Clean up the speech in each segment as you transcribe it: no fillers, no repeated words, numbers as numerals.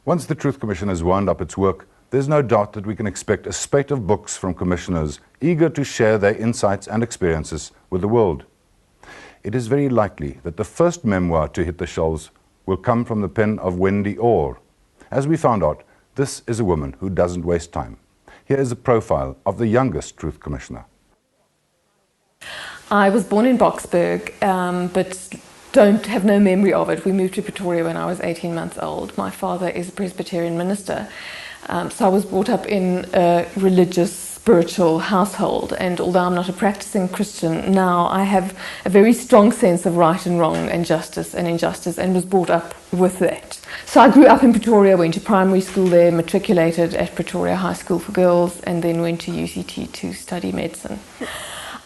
Once the Truth Commission has wound up its work, there's no doubt that we can expect a spate of books from commissioners eager to share their insights and experiences with the world. It is very likely that the first memoir to hit the shelves will come from the pen of Wendy Orr. As we found out, this is a woman who doesn't waste time. Here is a profile of the youngest Truth Commissioner. I was born in Boksburg, but don't have no memory of it. We moved to Pretoria when I was 18 months old. My father is a Presbyterian minister, so I was brought up in a religious, spiritual household, and although I'm not a practicing Christian now, I have a very strong sense of right and wrong and justice and injustice, and was brought up with that. So I grew up in Pretoria, went to primary school there, matriculated at Pretoria High School for Girls, and then went to UCT to study medicine.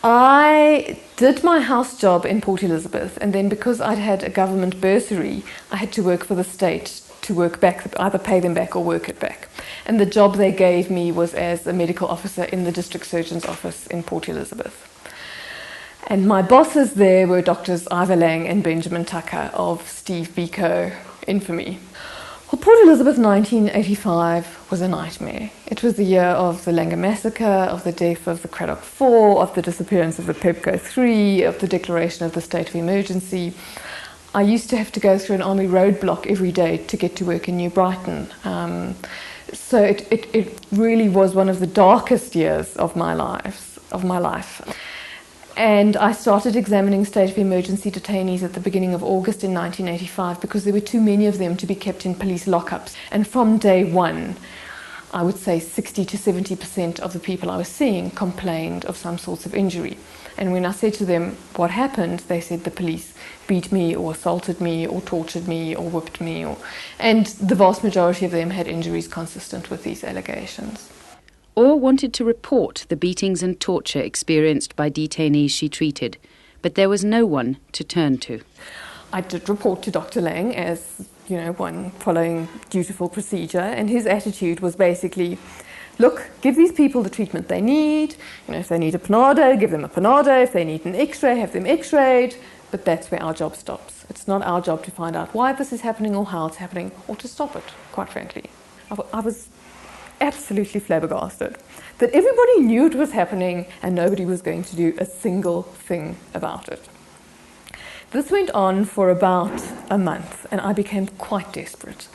I did my house job in Port Elizabeth, and then because I'd had a government bursary, I had to work for the state to work back, either pay them back or work it back. And the job they gave me was as a medical officer in the district surgeon's office in Port Elizabeth. And my bosses there were Doctors Ivor Lang and Benjamin Tucker of Steve Biko infamy. Well, Port Elizabeth 1985 was a nightmare. It was the year of the Langer massacre, of the death of the Craddock Four, of the disappearance of the Pepco 3, of the declaration of the state of emergency. I used to have to go through an army roadblock every day to get to work in New Brighton. So it really was one of the darkest years of my life. And I started examining state of emergency detainees at the beginning of August in 1985 because there were too many of them to be kept in police lockups. And from day one, I would say 60 to 70% of the people I was seeing complained of some sorts of injury. And when I said to them what happened, they said the police beat me or assaulted me or tortured me or whipped me. And the vast majority of them had injuries consistent with these allegations. Orr wanted to report the beatings and torture experienced by detainees she treated, but there was no one to turn to. I did report to Dr. Lang as, one following dutiful procedure, and his attitude was basically, look, give these people the treatment they need. If they need a Panado, give them a Panado. If they need an X-ray, have them X-rayed. But that's where our job stops. It's not our job to find out why this is happening or how it's happening, or to stop it, quite frankly. I was absolutely flabbergasted that everybody knew it was happening and nobody was going to do a single thing about it. This went on for about a month, and I became quite desperate.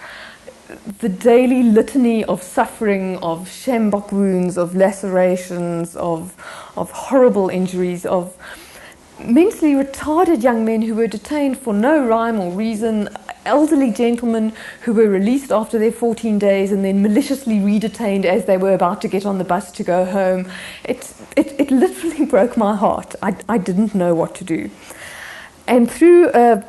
The daily litany of suffering, of sjambok wounds, of lacerations, of horrible injuries, of mentally retarded young men who were detained for no rhyme or reason, elderly gentlemen who were released after their 14 days and then maliciously redetained as they were about to get on the bus to go home. It literally broke my heart. I didn't know what to do. And through a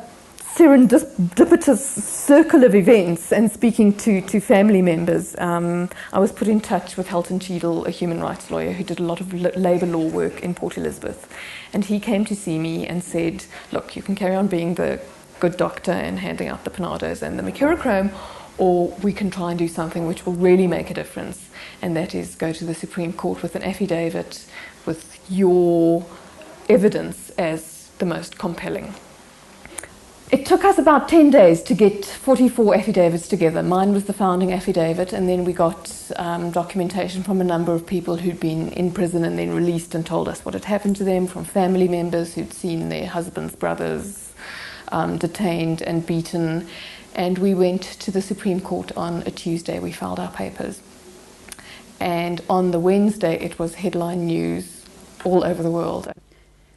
serendipitous circle of events and speaking to family members, I was put in touch with Helton Cheadle, a human rights lawyer who did a lot of labour law work in Port Elizabeth. And he came to see me and said, look, you can carry on being the good doctor and handing out the Panados and the mercurochrome, or we can try and do something which will really make a difference, and that is go to the Supreme Court with an affidavit with your evidence as the most compelling. It took us about 10 days to get 44 affidavits together. Mine was the founding affidavit, and then we got documentation from a number of people who'd been in prison and then released and told us what had happened to them, from family members who'd seen their husbands, brothers detained and beaten. And we went to the Supreme Court on a Tuesday. We filed our papers. And on the Wednesday, it was headline news all over the world.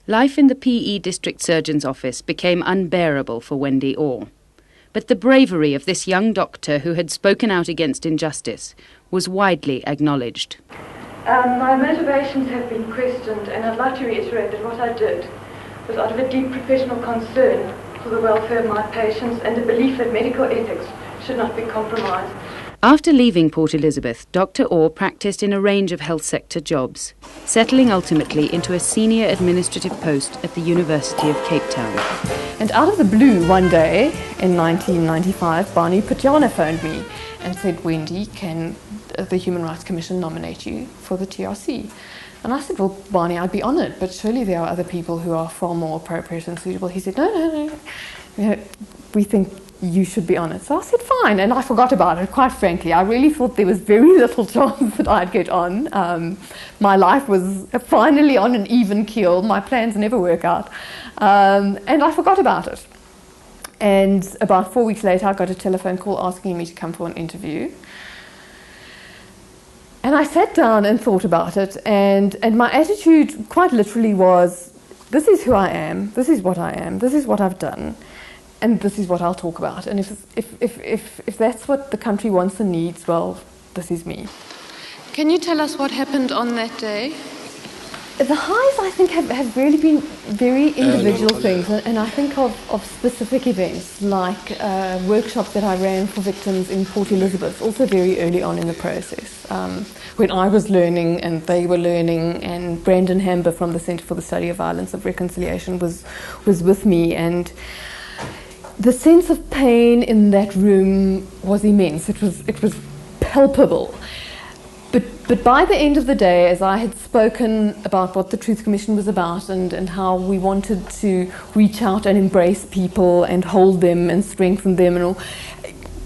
Life in the PE District Surgeon's office became unbearable for Wendy Orr. But the bravery of this young doctor who had spoken out against injustice was widely acknowledged. My motivations have been questioned, and I'd like to reiterate that what I did was out of a deep professional concern for the welfare of my patients and a belief that medical ethics should not be compromised. After leaving Port Elizabeth, Dr. Orr practiced in a range of health sector jobs, settling ultimately into a senior administrative post at the University of Cape Town. And out of the blue, one day in 1995, Barney Patjana phoned me and said, Wendy, can the Human Rights Commission nominate you for the TRC? And I said, well, Barney, I'd be honoured, but surely there are other people who are far more appropriate and suitable. He said, no. We think you should be on it. So I said, fine, and I forgot about it, quite frankly. I really thought there was very little chance that I'd get on. My life was finally on an even keel. My plans never work out. And I forgot about it. And about 4 weeks later, I got a telephone call asking me to come for an interview. And I sat down and thought about it, and my attitude quite literally was, this is who I am, this is what I am, this is what I've done, and this is what I'll talk about. And if that's what the country wants and needs, well, this is me. Can you tell us what happened on that day? The highs, I think, have really been very individual things, and I think of specific events, like workshops that I ran for victims in Port Elizabeth, also very early on in the process, when I was learning and they were learning, and Brandon Hamber from the Centre for the Study of Violence and Reconciliation was with me, and the sense of pain in that room was immense. It was palpable. But by the end of the day, as I had spoken about what the Truth Commission was about and how we wanted to reach out and embrace people and hold them and strengthen them and all,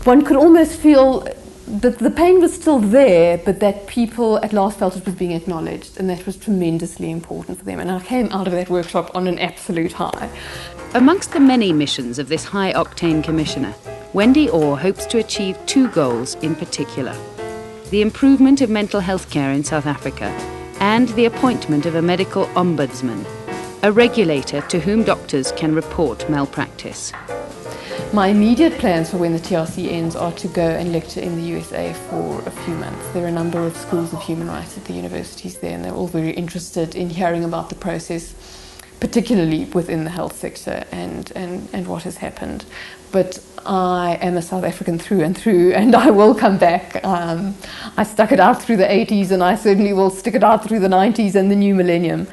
one could almost feel that the pain was still there, but that people at last felt it was being acknowledged, and that was tremendously important for them. And I came out of that workshop on an absolute high. Amongst the many missions of this high-octane commissioner, Wendy Orr hopes to achieve 2 goals in particular: the improvement of mental health care in South Africa and the appointment of a medical ombudsman, a regulator to whom doctors can report malpractice. My immediate plans for when the TRC ends are to go and lecture in the USA for a few months. There are a number of schools of human rights at the universities there, and they're all very interested in hearing about the process, particularly within the health sector and what has happened. But I am a South African through and through, and I will come back. I stuck it out through the 80s, and I certainly will stick it out through the 90s and the new millennium.